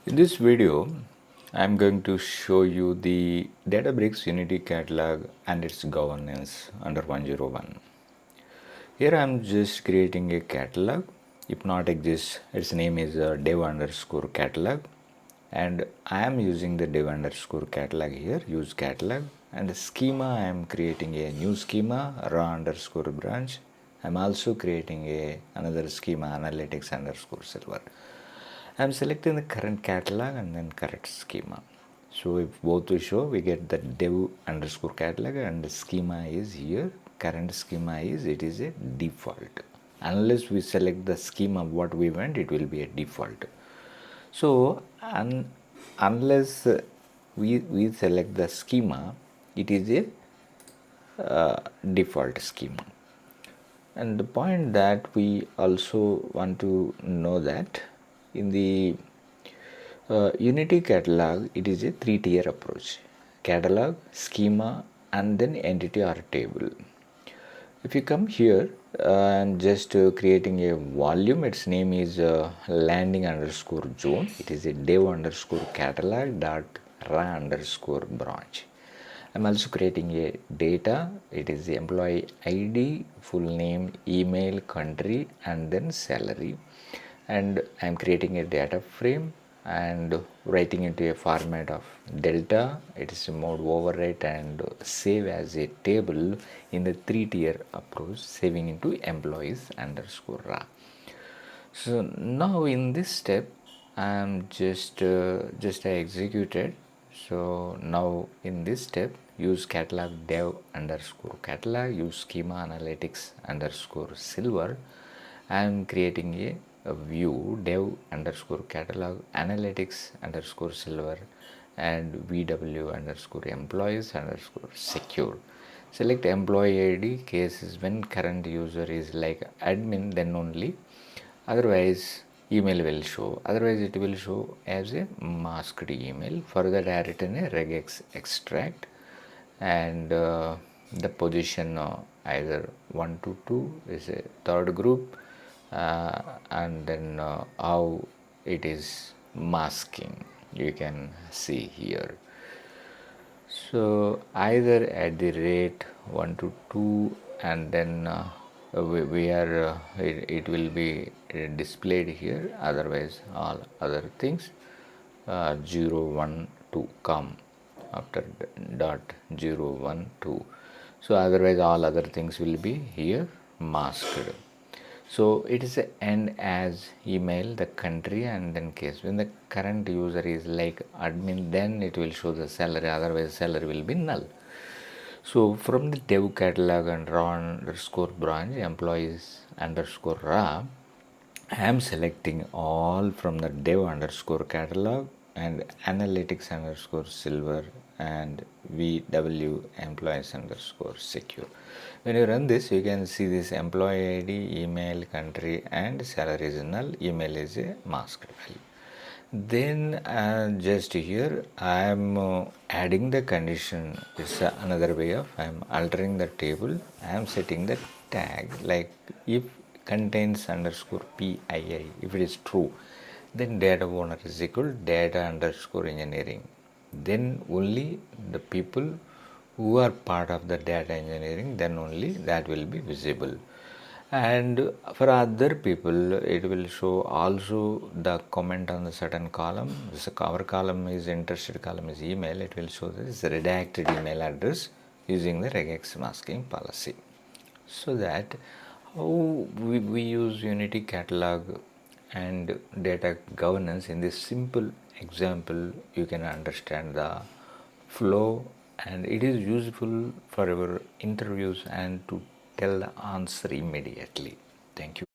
In this video, I am going to show you the Databricks Unity catalog and its governance under 101. Here I am just creating a catalog. If not exists, its name is dev underscore catalog, and I am using the dev underscore catalog here, use catalog, and the schema I am creating a new schema raw underscore branch. I am also creating another schema analytics underscore silver. I am selecting the current catalog and then correct schema. So if both we show, we get the dev underscore catalog and the schema is here. Current schema is, it is a default. Unless we select the schema what we want, it will be a default. So unless we select the schema, it is a default schema. And the point that we also want to know that in the Unity catalog, it is a three-tier approach: catalog, schema, and then entity or table. If you come here, I'm just creating a volume. Its name is landing underscore zone. It is a dev underscore catalog dot raw underscore branch. I'm also creating a data. It is the employee ID, full name, email, country, and then salary. And I'm creating a data frame and writing into a format of delta. It is a mode overwrite and save as a table in the three-tier approach, saving into employees underscore raw. So now in this step, I'm just I executed. So now in this step, use catalog dev underscore catalog, use schema analytics underscore silver. I'm creating a view dev underscore catalog analytics underscore silver and vw underscore employees underscore secure. Select employee ID. Cases when current user is like admin, then only. Otherwise email will show, otherwise it will show as a masked email. For that I written a regex extract and the position either 1 to 2 is a third group, and then how it is masking you can see here. So either at the rate 1 to 2 and then we are it will be displayed here, otherwise all other things 0 1 2 come after dot 0 1 2. So otherwise all other things will be here masked. So it is end as email, the country, and then case. When the current user is like admin, then it will show the salary, otherwise salary will be null. So from the dev catalog and raw underscore branch employees underscore raw, I am selecting all from the dev underscore catalog and analytics underscore silver and vw employees underscore secure. When you run this, you can see this employee ID, email, country, and salary is null, email is a masked value. Then just here I am adding the condition. It's another way of I am altering the table. I am setting the tag like if contains underscore PII. If it is true, then data owner is equal data underscore engineering. Then only the people who are part of the data engineering, then only that will be visible. And for other people, it will show also the comment on the certain column. So our column is interested column is email. It will show this redacted email address using the regex masking policy. So that how we use Unity catalog and data governance in this simple example, you can understand the flow, and it is useful for your interviews and to tell the answer immediately. Thank you.